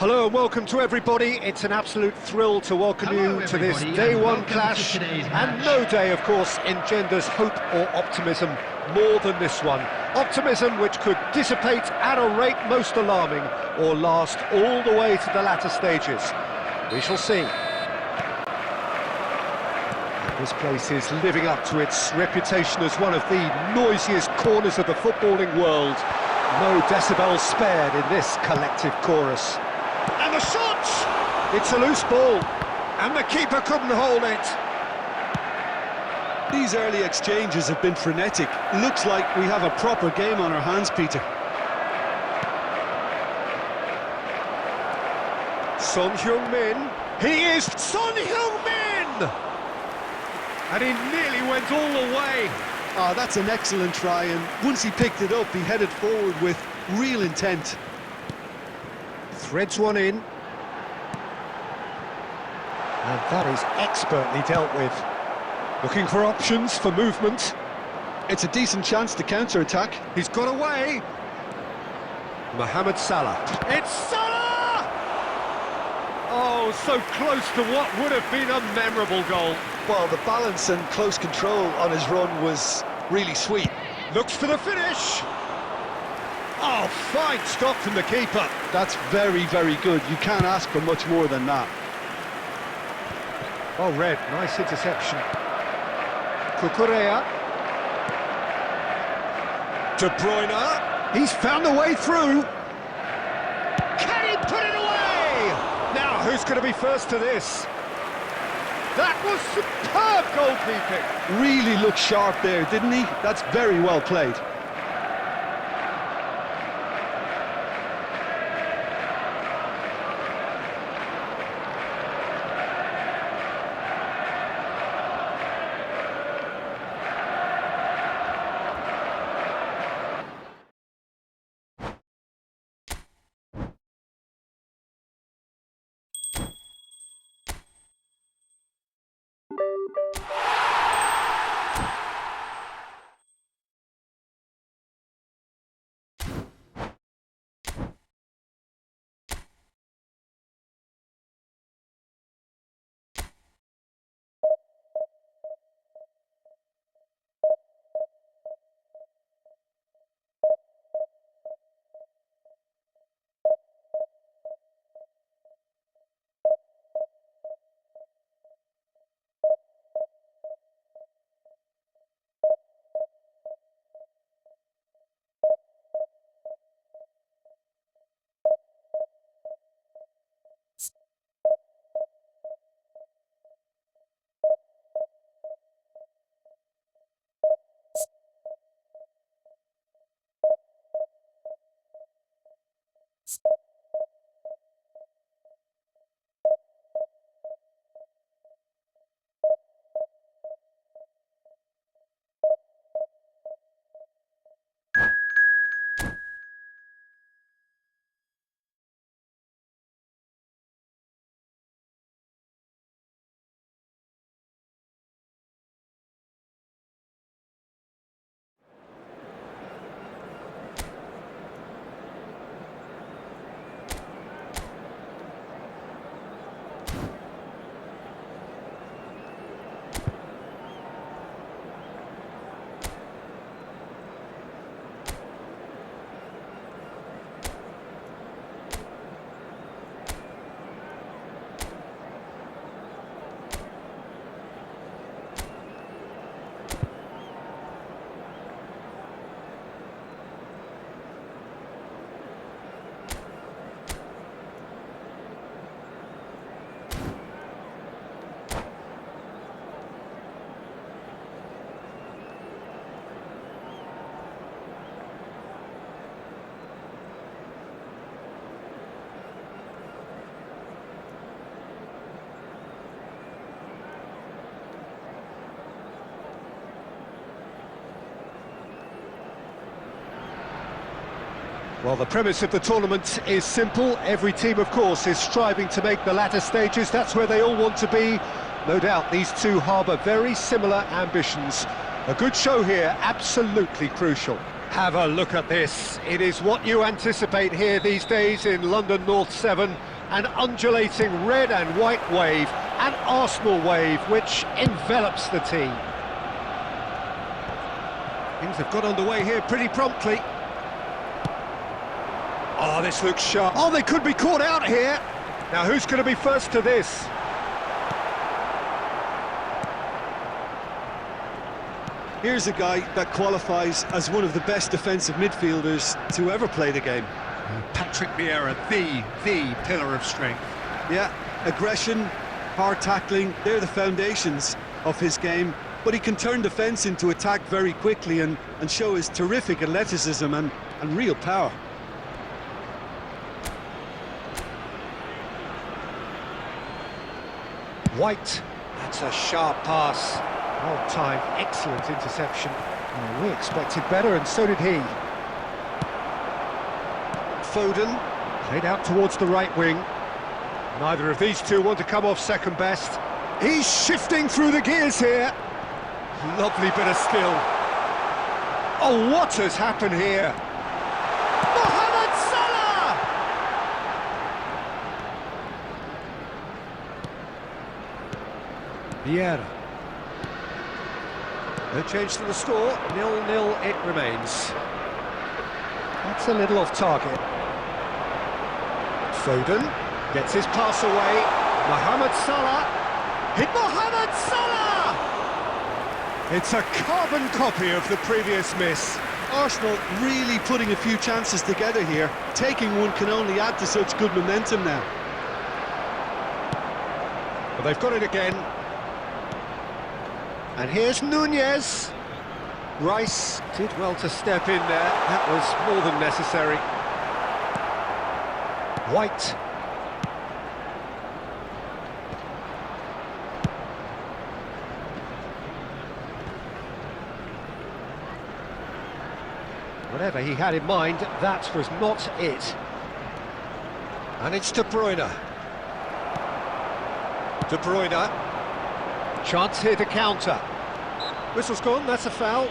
Hello and welcome to everybody. It's an absolute thrill to welcome you to this day one clash, and no day, of course, engenders hope or optimism more than this one. Optimism which could dissipate at a rate most alarming or last all the way to the latter stages. We shall see. This place is living up to its reputation as one of the noisiest corners of the footballing world. No decibels spared in this collective chorus. And the shot! It's a loose ball, and the keeper couldn't hold it. These early exchanges have been frenetic. Looks like we have a proper game on our hands, Peter. Son Heung-min. He is Son Heung-min! And he nearly went all the way. Oh, that's an excellent try, and once he picked it up, he headed forward with real intent. Threads one in. And that is expertly dealt with. Looking for options for movement. It's a decent chance to counter-attack. He's got away. Mohamed Salah. It's Salah! Oh, so close to what would have been a memorable goal. Well, the balance and close control on his run was really sweet. Looks for the finish. Oh, fine stop from the keeper. That's very, very good. You can't ask for much more than that. Oh, Red, nice interception. Cucurella. De Bruyne. He's found a way through. Can he put it away? Now, who's going to be first to this? That was superb goalkeeping. Really looked sharp there, didn't he? That's very well played. Well, the premise of the tournament is simple. Every team, of course, is striving to make the latter stages. That's where they all want to be. No doubt these two harbour very similar ambitions. A good show here, absolutely crucial. Have a look at this. It is what you anticipate here these days in London North 7. An undulating red and white wave, an Arsenal wave which envelops the team. Things have got underway here pretty promptly. Oh, this looks sharp. Oh, they could be caught out here. Now, who's going to be first to this? Here's a guy that qualifies as one of the best defensive midfielders to ever play the game. Patrick Vieira, the pillar of strength. Yeah, aggression, hard tackling, they're the foundations of his game. But he can turn defence into attack very quickly and show his terrific athleticism and real power. White, that's a sharp pass. Well timed, excellent interception. Well, we expected better, and so did he. Foden, played out towards the right wing. Neither of these two want to come off second best. He's shifting through the gears here. Lovely bit of skill. Oh, what has happened here? Mohamed Salah! Vieira. No change to the score, 0-0 it remains. That's a little off target. Foden gets his pass away. Mohamed Salah. Hit Mohamed Salah! It's a carbon copy of the previous miss. Arsenal really putting a few chances together here. Taking one can only add to such good momentum now. But they've got it again. And here's Nunez. Rice did well to step in there. That was more than necessary. White. Whatever he had in mind, that was not it. And it's De Bruyne. De Bruyne. Chance here to counter. Whistle's gone, that's a foul.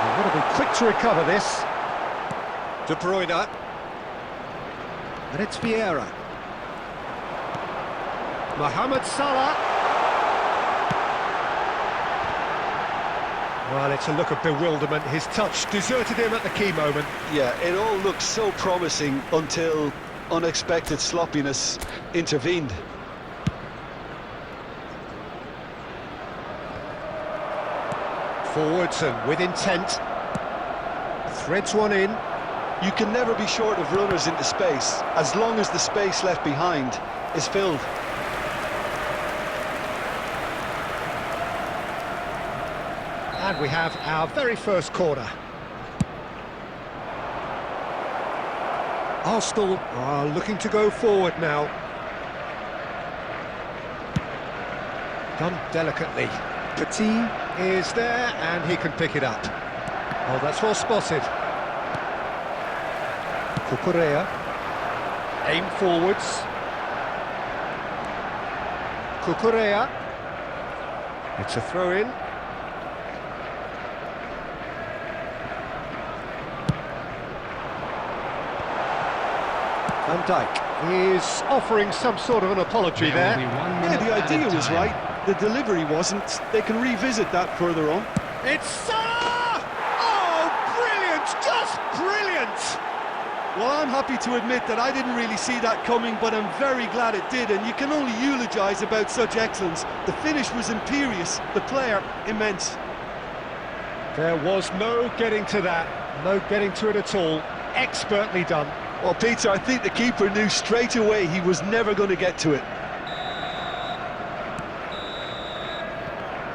They've got to be quick to recover this. De Bruyne. And it's Vieira. Mohamed Salah. Well, it's a look of bewilderment. His touch deserted him at the key moment. Yeah, it all looked so promising until unexpected sloppiness intervened. Forwards and with intent. Threads one in. You can never be short of runners into space, as long as the space left behind is filled. And we have our very first corner. Arsenal are looking to go forward now. Done delicately. Petit is there, and he can pick it up. Oh, that's well spotted. Cucurella. Aim forwards. Cucurella. It's a throw-in. Van Dijk is offering some sort of an apology there. Yeah, the idea was right. The delivery wasn't. They can revisit that further on. It's Salah! Oh, brilliant! Just brilliant! Well, I'm happy to admit that I didn't really see that coming, but I'm very glad it did, and you can only eulogise about such excellence. The finish was imperious, the player immense. There was no getting to that, no getting to it at all. Expertly done. Well, Peter, I think the keeper knew straight away he was never going to get to it.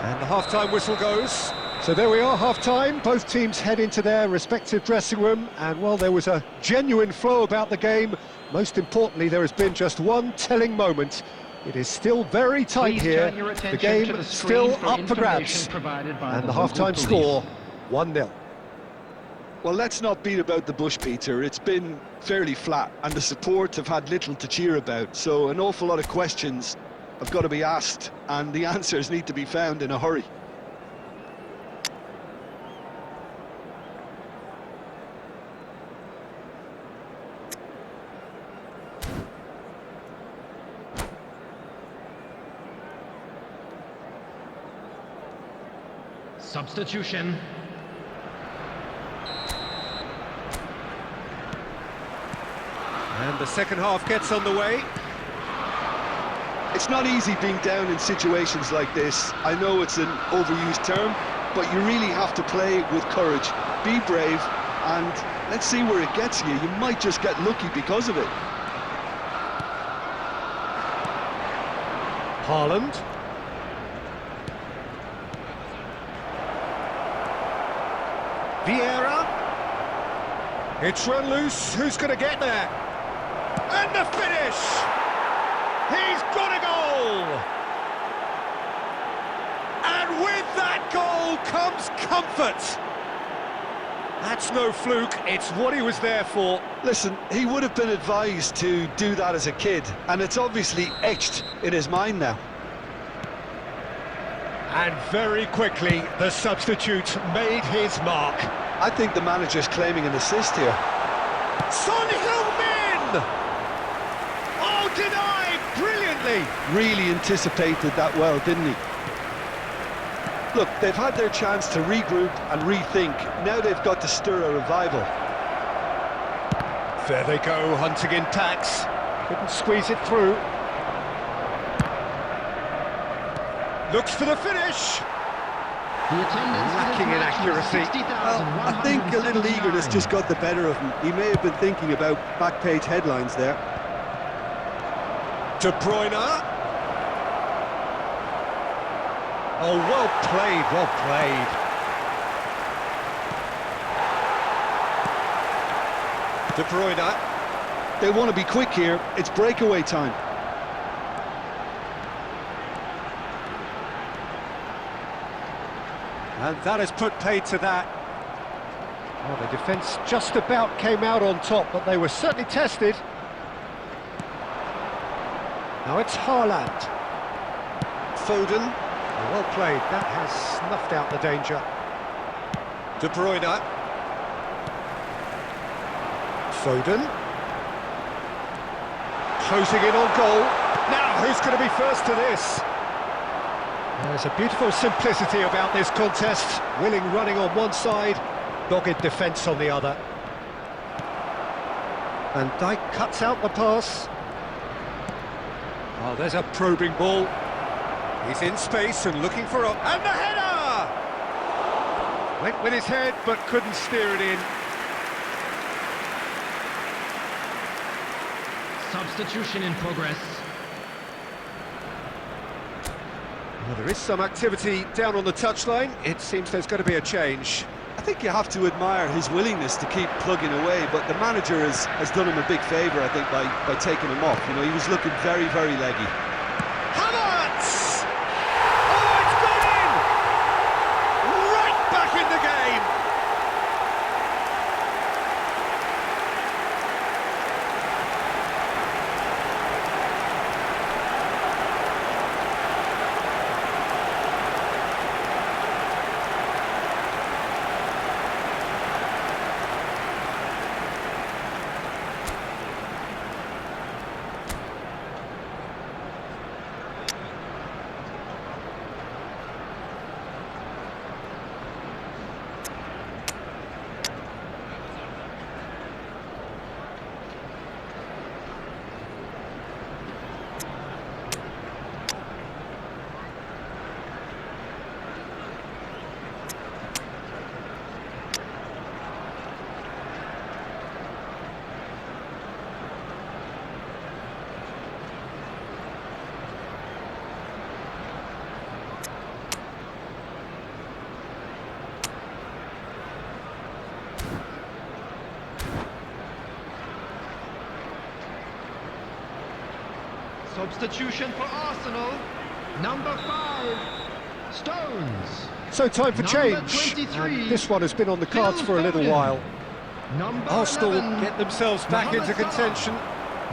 And the half-time whistle goes. So there we are, half-time. Both teams head into their respective dressing room. And, well, there was a genuine flow about the game. Most importantly, there has been just one telling moment. It is still very tight here. The game still up for grabs. And the half-time score, 1-0. Well, let's not beat about the bush, Peter. It's been fairly flat, and the support have had little to cheer about. So an awful lot of questions have got to be asked, and the answers need to be found in a hurry. Substitution. And the second half gets underway. It's not easy being down in situations like this. I know it's an overused term, but you really have to play with courage. Be brave, and let's see where it gets you. You might just get lucky because of it. Haaland. Vieira. It's run loose. Who's going to get there? And the finish! He's got a goal! And with that goal comes comfort. That's no fluke, it's what he was there for. Listen, he would have been advised to do that as a kid, and it's obviously etched in his mind now. And very quickly, the substitute made his mark. I think the manager's claiming an assist here. Son Heung-min! Oh, denied brilliantly! Really anticipated that well, didn't he? Look, they've had their chance to regroup and rethink. Now they've got to stir a revival. There they go, hunting in tacks. Couldn't squeeze it through. Looks for the finish. Lacking in accuracy. Well, I think a little eagerness just got the better of him. He may have been thinking about back-page headlines there. De Bruyne. Oh, well played, well played. De Bruyne. They want to be quick here. It's breakaway time. And that has put paid to that. Well, the defence just about came out on top, but they were certainly tested. Now it's Haaland. Foden. Oh, well played, that has snuffed out the danger. De Bruyne. Foden. Closing in on goal. Now, who's going to be first to this? There's a beautiful simplicity about this contest. Willing running on one side, dogged defence on the other. Van Dijk cuts out the pass. Oh, there's a probing ball. He's in space and looking for and the header! Went with his head, but couldn't steer it in. Substitution in progress. Well, there is some activity down on the touchline. It seems there's going to be a change. I think you have to admire his willingness to keep plugging away, but the manager has done him a big favour, I think, by taking him off. You know, he was looking very, very leggy. Havertz! Oh, it's gone in! Right back in the game! Substitution for Arsenal. Number 5, Stones. So time for Number change. 23, And this one has been on the cards for a little Foden. while. Number Arsenal 11, get themselves back Mohamed into contention.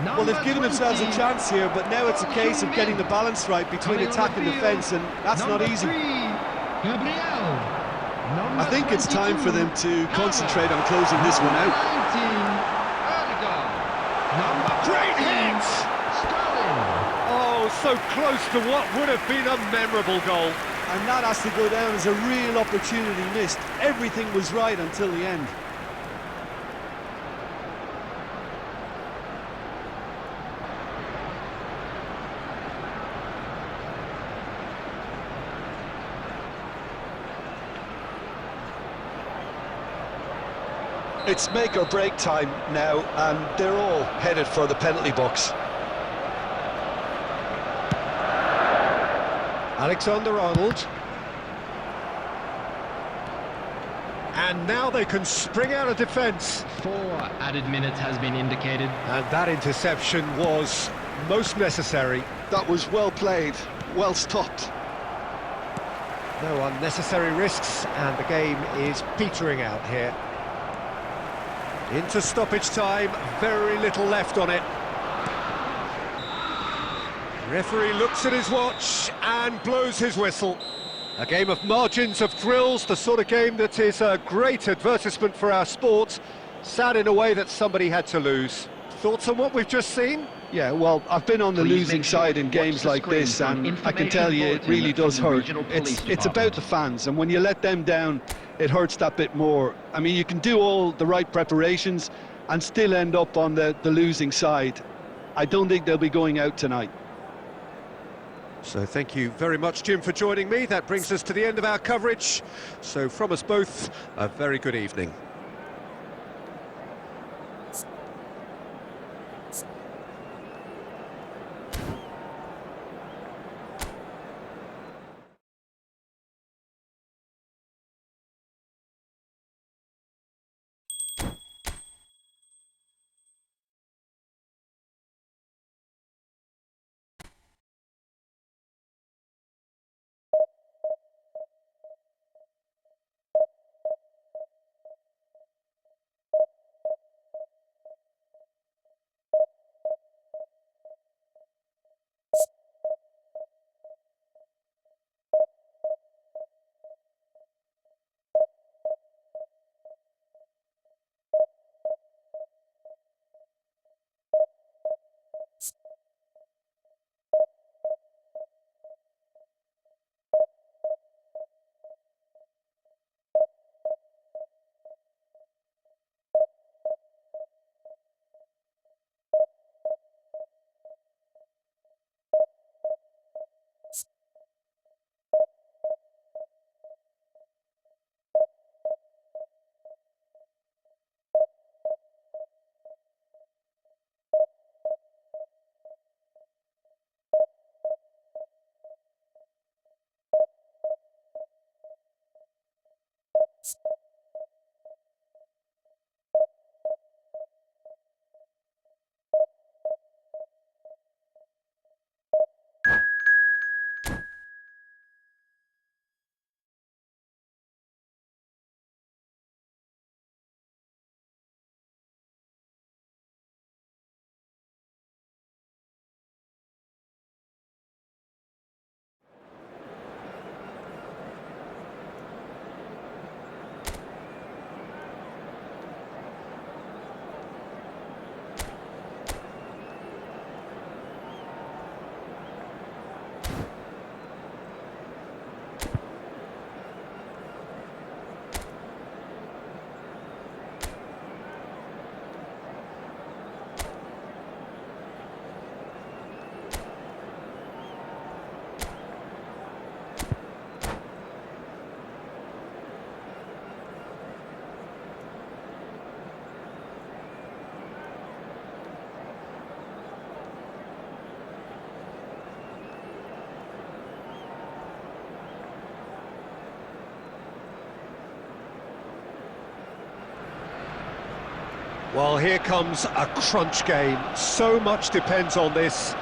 Well, they've given themselves a chance here, but now it's a case of getting the balance right between attack and defence, and that's not easy. I think it's time for them to concentrate on closing this one out. Great hit! Oh, so close to what would have been a memorable goal. And that has to go down as a real opportunity missed. Everything was right until the end. It's make or break time now, and they're all headed for the penalty box. Alexander-Arnold. And now they can spring out of defence. 4 added minutes has been indicated. And that interception was most necessary. That was well played, well stopped. No unnecessary risks, and the game is petering out here. Into stoppage time, very little left on it. Referee looks at his watch and blows his whistle. A game of margins, of thrills, the sort of game that is a great advertisement for our sport. Sad in a way that somebody had to lose. Thoughts on what we've just seen? Yeah, well, I've been on the losing side in games like this, and I can tell you it really does hurt. It's about the fans, and when you let them down, it hurts that bit more. I mean, you can do all the right preparations and still end up on the losing side. I don't think they'll be going out tonight. So thank you very much, Jim, for joining me. That brings us to the end of our coverage. So from us both, a very good evening. Well, here comes a crunch game. So much depends on this.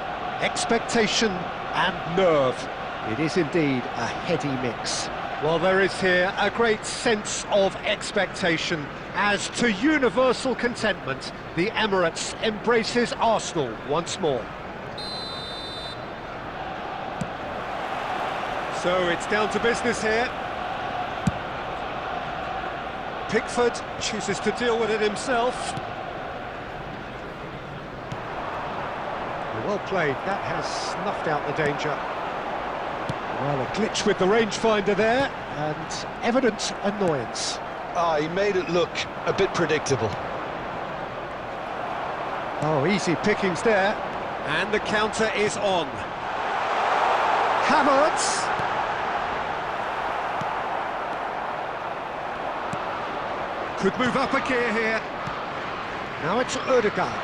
expectation and nerve. It is indeed a heady mix. Well, there is here a great sense of expectation as to universal contentment. The Emirates embraces Arsenal once more. So it's down to business here. Pickford chooses to deal with it himself. Well played, that has snuffed out the danger. Well, a glitch with the rangefinder there, and evident annoyance. He made it look a bit predictable. Oh, easy pickings there. And the counter is on. Havertz. Could move up a gear here. Now it's Odegaard.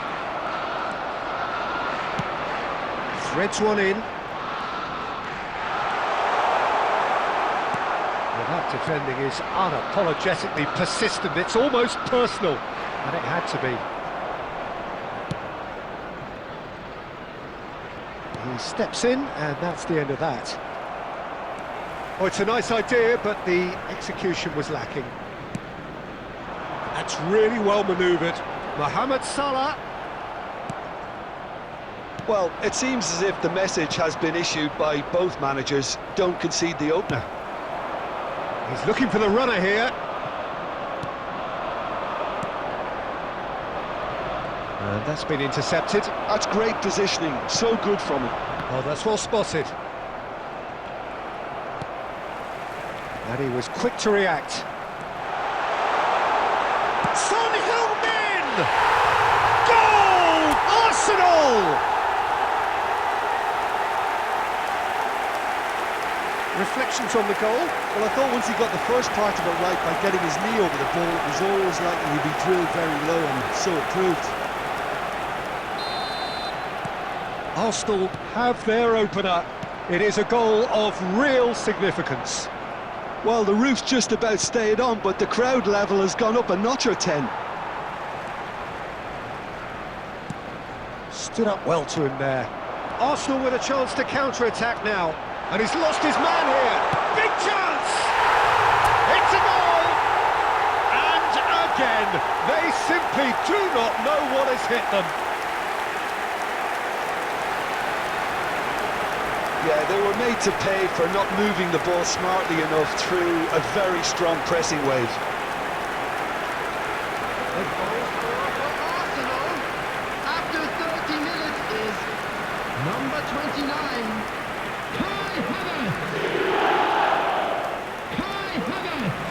Threads one in. Well, that defending is unapologetically persistent. It's almost personal, and it had to be. He steps in, and that's the end of that. Oh, it's a nice idea, but the execution was lacking. That's really well manoeuvred. Mohamed Salah. Well, it seems as if the message has been issued by both managers: don't concede the opener. He's looking for the runner here. And that's been intercepted. That's great positioning, so good from him. Oh, that's well spotted. And he was quick to react. Son Heung-min! Goal! Arsenal! Reflections on the goal? Well, I thought once he got the first part of it right by getting his knee over the ball, it was always likely to be drilled very low, and so it proved. Arsenal have their opener. It is a goal of real significance. Well, the roof's just about stayed on, but the crowd level has gone up a notch or 10. Stood up well to him there. Arsenal with a chance to counter-attack now. And he's lost his man here. Big chance! It's a goal! And again, they simply do not know what has hit them. Yeah, they were made to pay for not moving the ball smartly enough through a very strong pressing wave. Arsenal, after 30 minutes, is number 29. Kai Havertz! Kai Havertz!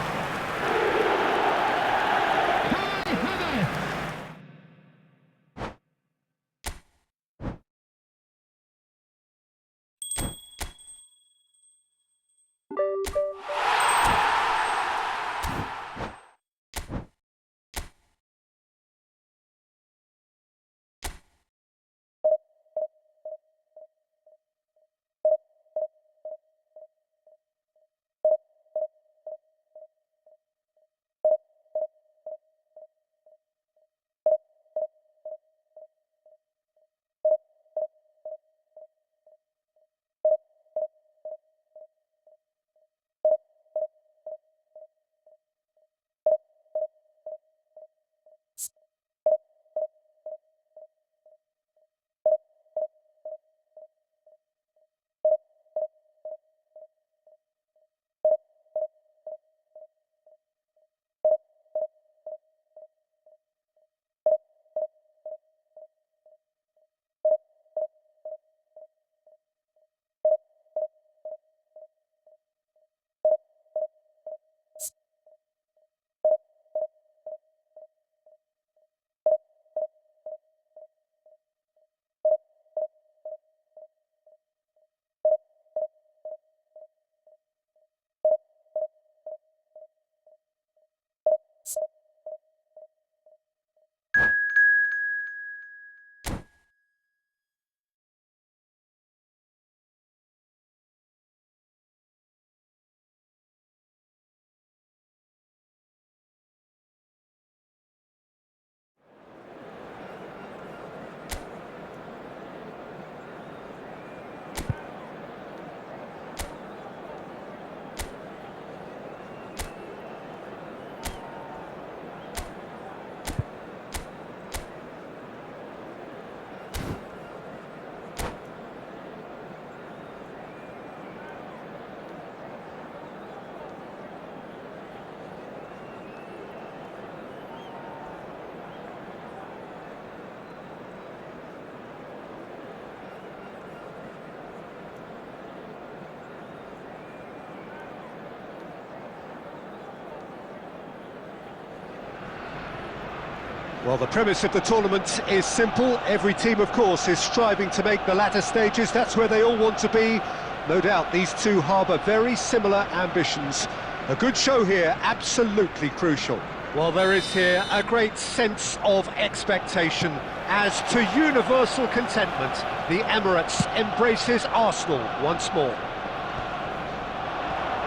Well, the premise of the tournament is simple. Every team, of course, is striving to make the latter stages. That's where they all want to be. No doubt these two harbour very similar ambitions. A good show here, absolutely crucial. Well, there is here a great sense of expectation. As to universal contentment, the Emirates embraces Arsenal once more.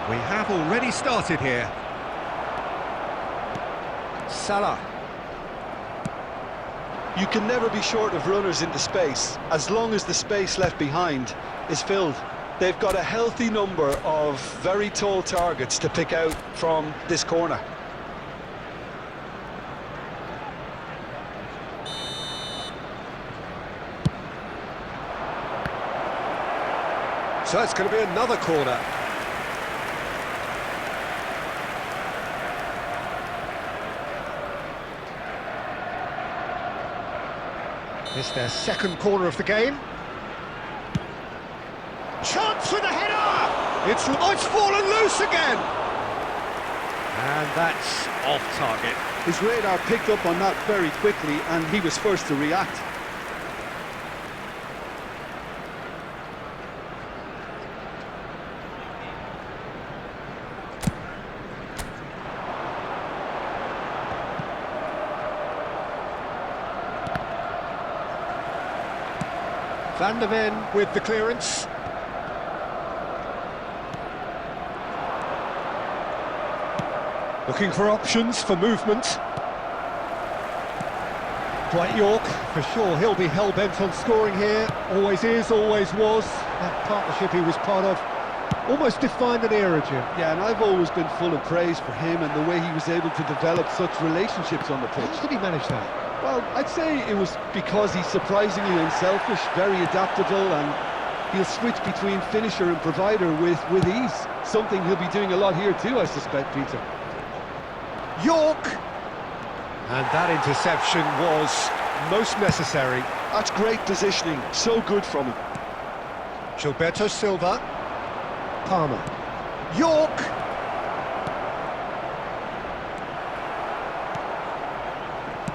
We have already started here. Salah. You can never be short of runners into space, as long as the space left behind is filled. They've got a healthy number of very tall targets to pick out from this corner. So it's going to be another corner. It's their second corner of the game. Chance with a header! It's fallen loose again! And that's off target. His radar picked up on that very quickly, and he was first to react. Van der Ven with the clearance. Looking for options for movement. Dwight York, for sure, he'll be hell-bent on scoring here. Always is, always was. That partnership he was part of almost defined an era, Jim. Yeah, and I've always been full of praise for him and the way he was able to develop such relationships on the pitch. How did he manage that? Well, I'd say it was because he's surprisingly unselfish, very adaptable, and he'll switch between finisher and provider with ease. Something he'll be doing a lot here too, I suspect, Peter. York! And that interception was most necessary. That's great positioning, so good from him. Gilberto Silva. Palmer. York!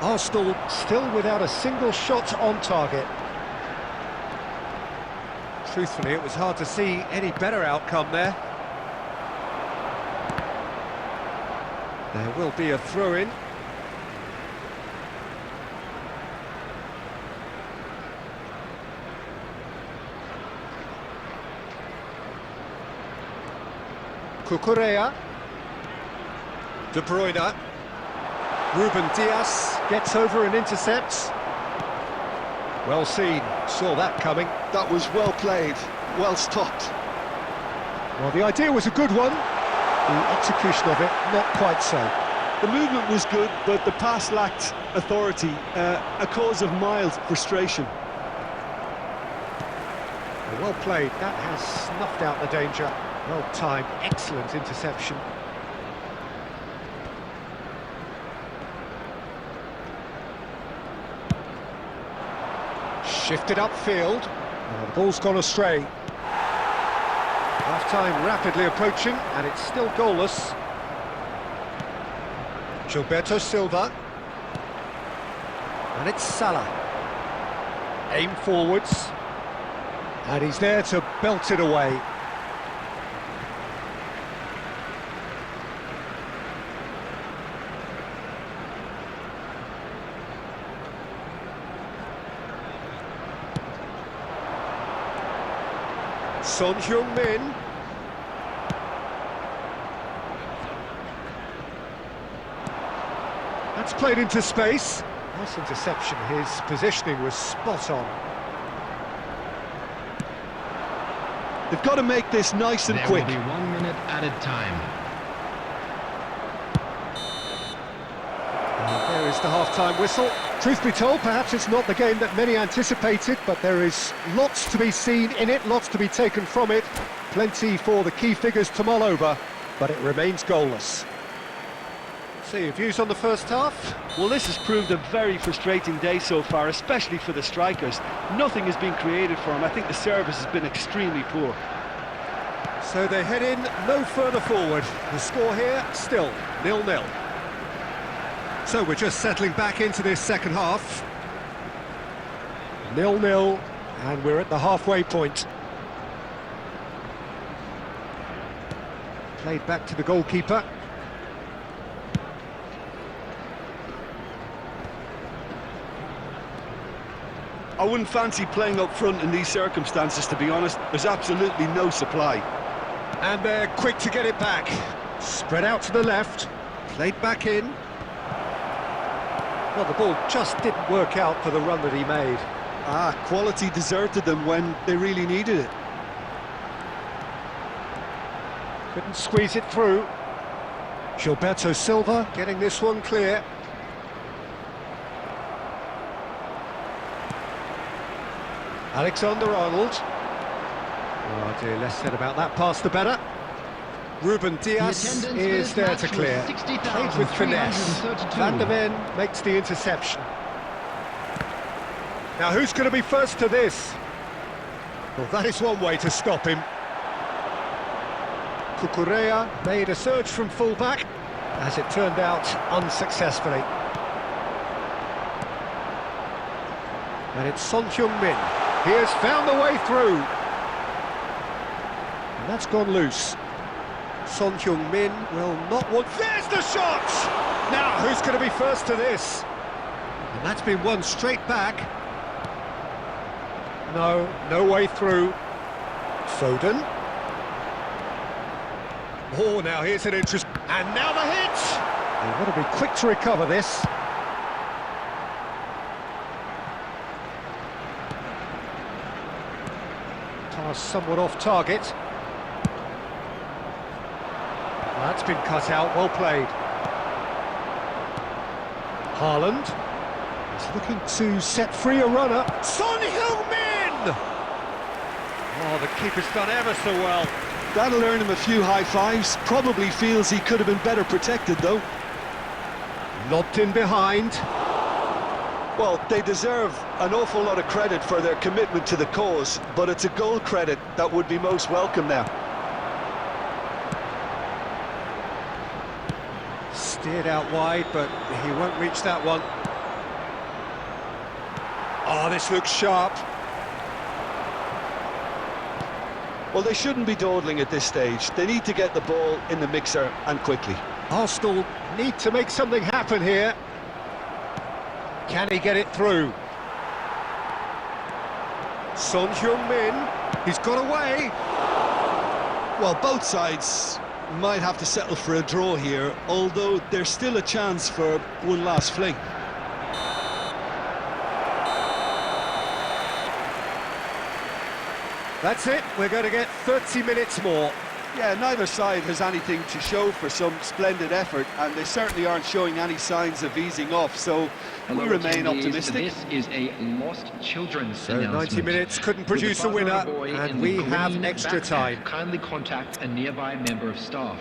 Arsenal still without a single shot on target. Truthfully, it was hard to see any better outcome there. There will be a throw-in. Cucurella. De Bruyne. Ruben Dias gets over and intercepts. Well seen, saw that coming. That was well played, well stopped. Well, the idea was a good one. The execution of it, not quite so. The movement was good, but the pass lacked authority, a cause of mild frustration. Well played, that has snuffed out the danger. Well timed, excellent interception. Shifted upfield. Oh, the ball's gone astray. Half-time rapidly approaching, and it's still goalless. Gilberto Silva. And it's Salah. Aim forwards. And he's there to belt it away. Son Heung-min. That's played into space. Nice interception, his positioning was spot on. They've got to make this nice and quick. There will be 1 minute added time. And there is the half-time whistle. Truth be told, perhaps it's not the game that many anticipated, but there is lots to be seen in it, lots to be taken from it. Plenty for the key figures to mull over, but it remains goalless. So, your views on the first half? Well, this has proved a very frustrating day so far, especially for the strikers. Nothing has been created for them. I think the service has been extremely poor. So they head in no further forward. The score here, still 0-0. So we're just settling back into this second half. 0-0, and we're at the halfway point. Played back to the goalkeeper. I wouldn't fancy playing up front in these circumstances, to be honest. There's absolutely no supply. And they're quick to get it back. Spread out to the left, played back in. Well, the ball just didn't work out for the run that he made. Quality deserted them when they really needed it. Couldn't squeeze it through. Gilberto Silva getting this one clear. Alexander-Arnold. Oh dear, less said about that pass the better. Ruben Diaz is there to clear. Played with finesse. Van der Ven makes the interception. Now who's going to be first to this? Well, that is one way to stop him. Cucurella made a surge from full-back, as it turned out unsuccessfully. And it's Son Heung-min. He has found a way through. And that's gone loose. Son Heung-min will not want... There's the shot! Now, who's going to be first to this? And that's been won straight back. No way through. Foden. Oh, now here's an interest... And now the hit! They've got to be quick to recover this. Pass somewhat off target. Well, that's been cut out, well played. Haaland is looking to set free a runner. Son Heung-min! Oh, the keeper's done ever so well. That'll earn him a few high fives. Probably feels he could have been better protected, though. Lobbed in behind. Well, they deserve an awful lot of credit for their commitment to the cause, but it's a goal credit that would be most welcome now. Steered out wide, but he won't reach that one. Oh, this looks sharp. Well, they shouldn't be dawdling at this stage. They need to get the ball in the mixer, and quickly. Arsenal need to make something happen here. Can he get it through? Son Heung-min, he's got away. Well, both sides might have to settle for a draw here, although there's still a chance for one last fling. That's it, we're going to get 30 minutes more. Yeah, neither side has anything to show for some splendid effort, and they certainly aren't showing any signs of easing off, so we remain optimistic. This is a lost children's So 90 minutes couldn't produce a winner, and we have extra time. Kindly contact a nearby member of staff.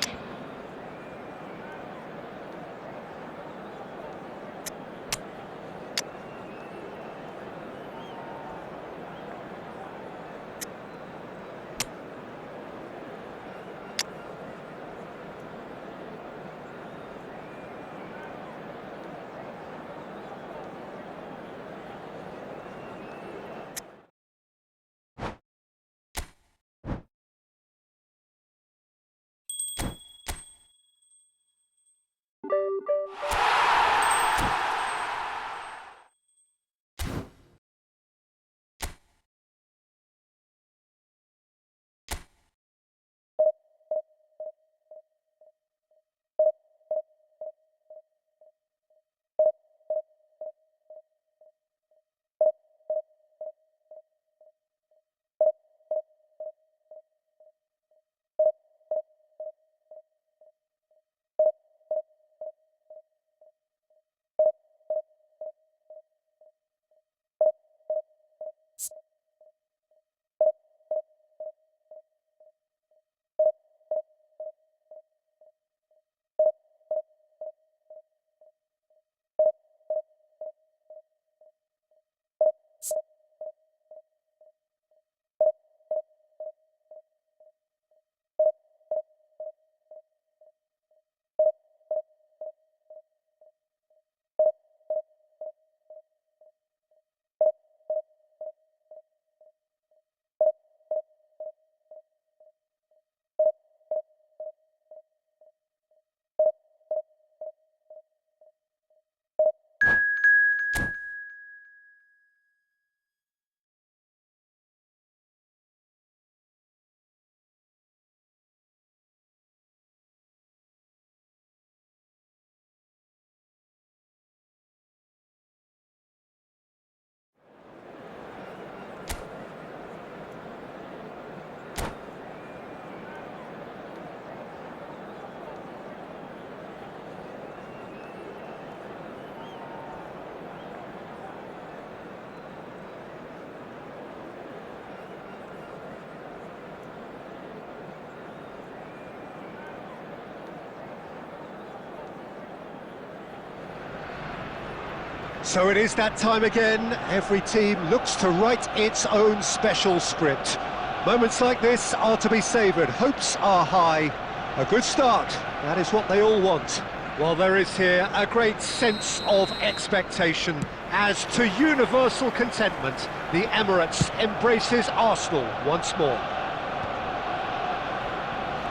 So it is that time again. Every team looks to write its own special script. Moments like this are to be savoured. Hopes are high. A good start, that is what they all want. Well, there is here a great sense of expectation as to universal contentment. The Emirates embraces Arsenal once more.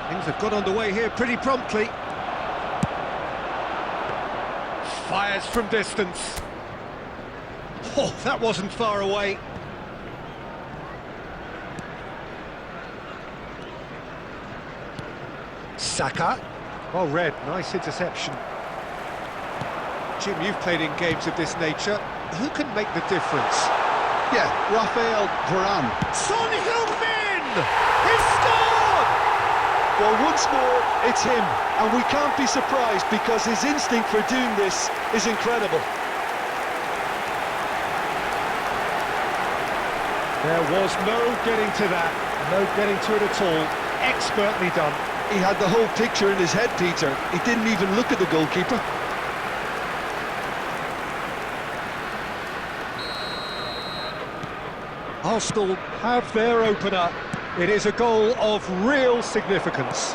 Things have got underway here pretty promptly. Fires from distance. Oh, that wasn't far away. Saka. Well read, nice interception. Jim, you've played in games of this nature. Who can make the difference? Yeah, Raphael Varane. Son Heung-min! He scored! Well, once more, it's him, and we can't be surprised because his instinct for doing this is incredible. There was no getting to that, no getting to it at all. Expertly done. He had the whole picture in his head, Peter. He didn't even look at the goalkeeper. Arsenal have their opener. It is a goal of real significance.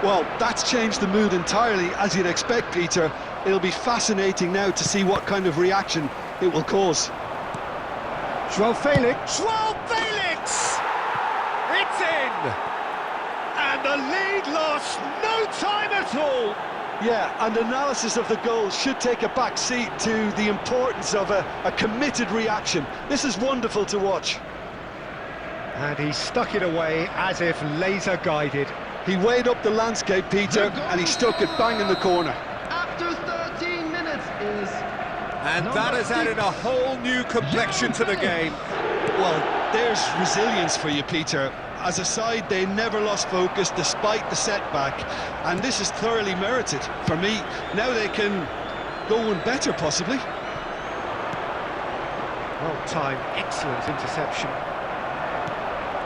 Well, that's changed the mood entirely, as you'd expect, Peter. It'll be fascinating now to see what kind of reaction it will cause. João Felix. João Felix! It's in! And the lead lost no time at all. Yeah, and analysis of the goal should take a back seat to the importance of a committed reaction. This is wonderful to watch. And he stuck it away as if laser guided. He weighed up the landscape, Peter, and he stuck it bang in the corner. After 13 minutes is... And that has added a whole new complexion to the game. Well, there's resilience for you, Peter. As a side, they never lost focus despite the setback, and this is thoroughly merited. For me, now they can go one better, possibly. Well timed, excellent interception.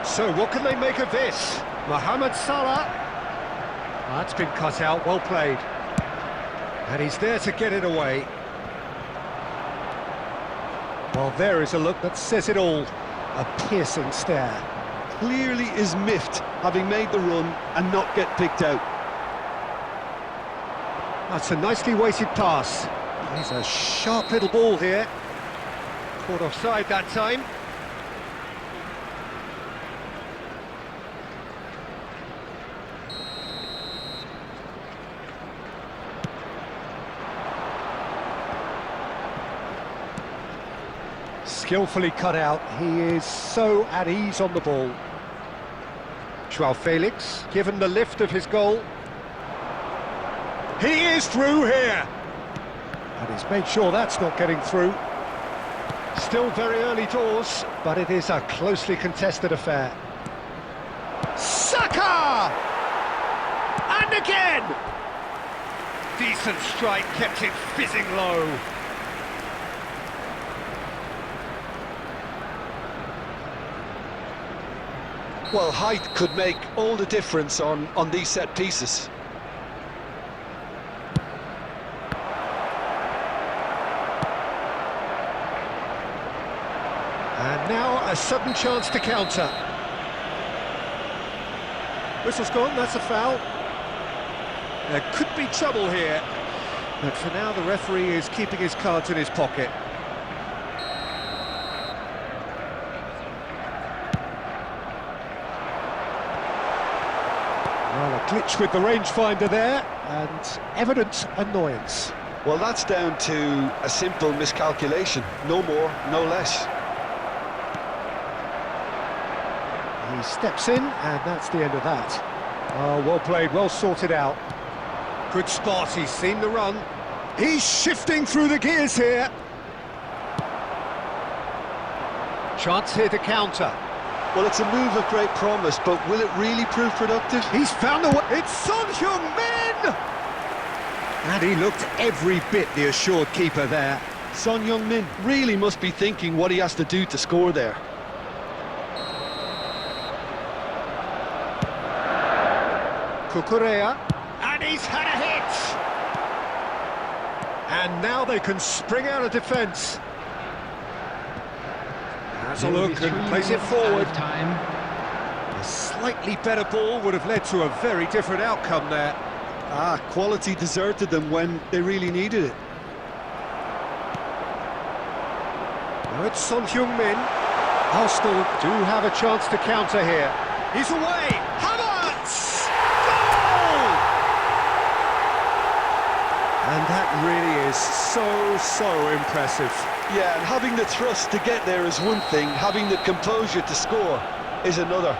So what can they make of this? Mohamed Salah. That's been cut out, well played. And he's there to get it away. Well, there is a look that says it all. A piercing stare. Clearly is miffed, having made the run and not get picked out. That's a nicely weighted pass. He's a sharp little ball here. Caught offside that time. Skillfully cut out. He is so at ease on the ball. João Felix, given the lift of his goal. He is through here! And he's made sure that's not getting through. Still very early doors, but it is a closely contested affair. Saka! And again! Decent strike, kept it fizzing low. Well, height could make all the difference on these set pieces. And now a sudden chance to counter. Whistle's gone, that's a foul. There could be trouble here. But for now the referee is keeping his cards in his pocket. Well, a glitch with the rangefinder there, and evident annoyance. Well, that's down to a simple miscalculation. No more, no less. He steps in, and that's the end of that. Oh, well played, well sorted out. Good spot, he's seen the run. He's shifting through the gears here. Chance here to counter. Well, it's a move of great promise, but will it really prove productive? He's found a way. It's Son Heung-min! And he looked every bit the assured keeper there. Son Heung-min really must be thinking what he has to do to score there. Cucurella. And he's had a hit! And now they can spring out of defence. Has a look and plays it forward. Time. A slightly better ball would have led to a very different outcome there. Quality deserted them when they really needed it. Now it's Son Heung-min. Arsenal do have a chance to counter here. He's away. Havertz! Goal! And that really is so impressive. Yeah, and having the thrust to get there is one thing, having the composure to score is another.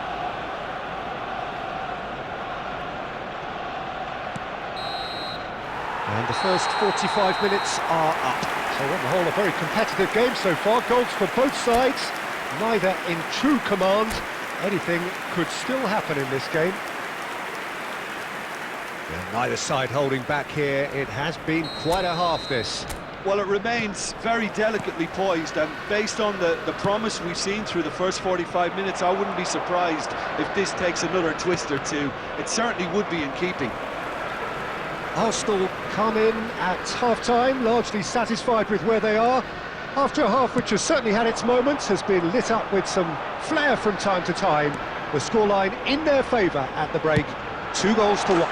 And the first 45 minutes are up. So on the whole, a very competitive game so far. Goals for both sides, neither in true command. Anything could still happen in this game. And neither side holding back here. It has been quite a half, this. Well, it remains very delicately poised, and based on the promise we've seen through the first 45 minutes, I wouldn't be surprised if this takes another twist or two. It certainly would be in keeping. Arsenal come in at half-time, largely satisfied with where they are. After a half which has certainly had its moments, has been lit up with some flair from time to time. The scoreline in their favour at the break, 2-1. Oh, screamer!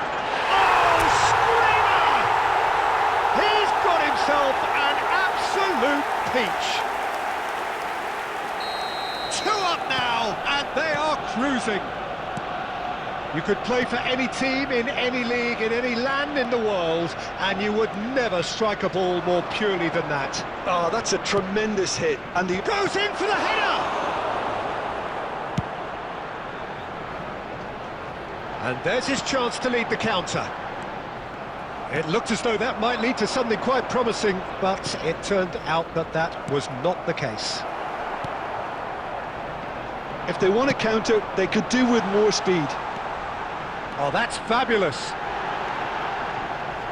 He's got himself an absolute peach. 2 up now, and they are cruising. You could play for any team in any league, in any land in the world, and you would never strike a ball more purely than that. Oh, that's a tremendous hit. And he Goes in for the header! And there's his chance to lead the counter. It looked as though that might lead to something quite promising, but it turned out that that was not the case. If they want to counter, they could do with more speed. Oh, that's fabulous.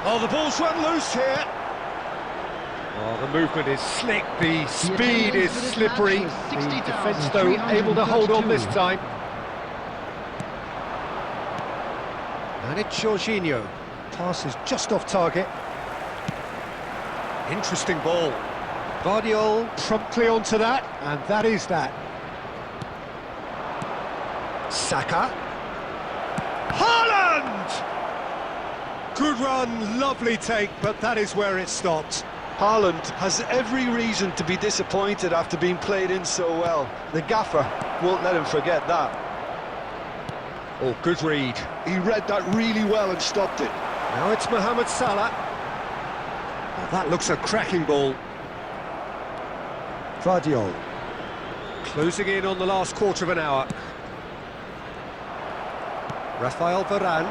Oh, the ball's run loose here. Oh, the movement is slick, the speed is slippery. The defence, though, able to hold on this time. And it's Jorginho. Pass is just off target. Interesting ball. Guardiola promptly onto that, and that is that. Saka. Haaland! Good run, lovely take, but that is where it stopped. Haaland has every reason to be disappointed after being played in so well. The gaffer won't let him forget that. Oh, good read. He read that really well and stopped it. Now it's Mohamed Salah. Oh, that looks a cracking ball. Guardiola. Closing in on the last quarter of an hour. Rafael Varane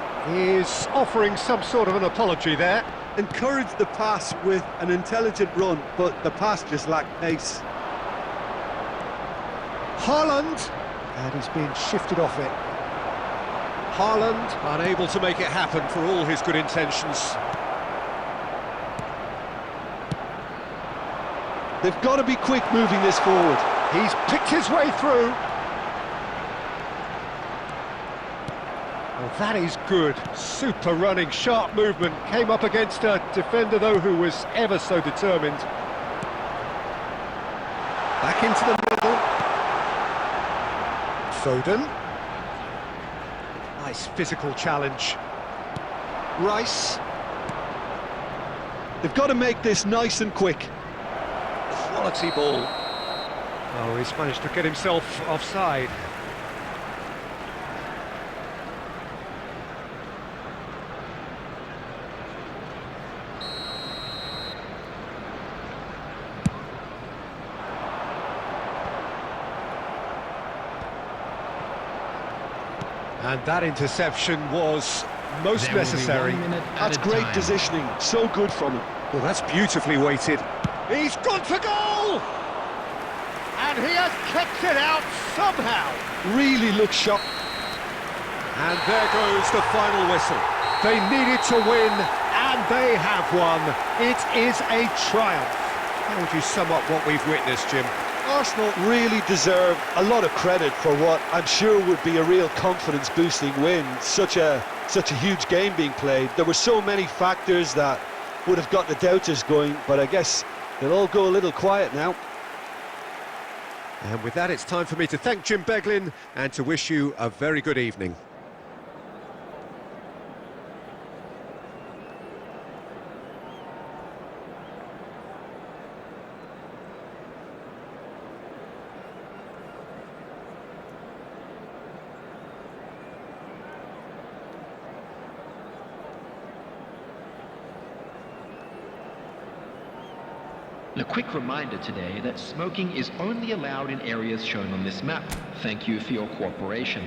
is offering some sort of an apology there. Encouraged the pass with an intelligent run, but the pass just lacked pace. Haaland, and he's being shifted off it. Haaland unable to make it happen for all his good intentions. They've got to be quick moving this forward. He's picked his way through. Well, that is good. Super running, sharp movement. Came up against a defender, though, who was ever so determined. Back into the middle. Foden. Nice physical challenge. Rice. They've got to make this nice and quick. Quality ball. Oh, he's managed to get himself offside. And that interception was most necessary. That's great positioning, so good from him. Well, that's beautifully weighted. He's gone for goal! And he has kept it out somehow. Really looks sharp. And there goes the final whistle. They needed to win, and they have won. It is a triumph. How would you sum up what we've witnessed, Jim? Arsenal really deserve a lot of credit for what I'm sure would be a real confidence-boosting win. Such a huge game being played. There were so many factors that would have got the doubters going, but I guess they'll all go a little quiet now. And with that, it's time for me to thank Jim Beglin and to wish you a very good evening. A quick reminder today that smoking is only allowed in areas shown on this map. Thank you for your cooperation.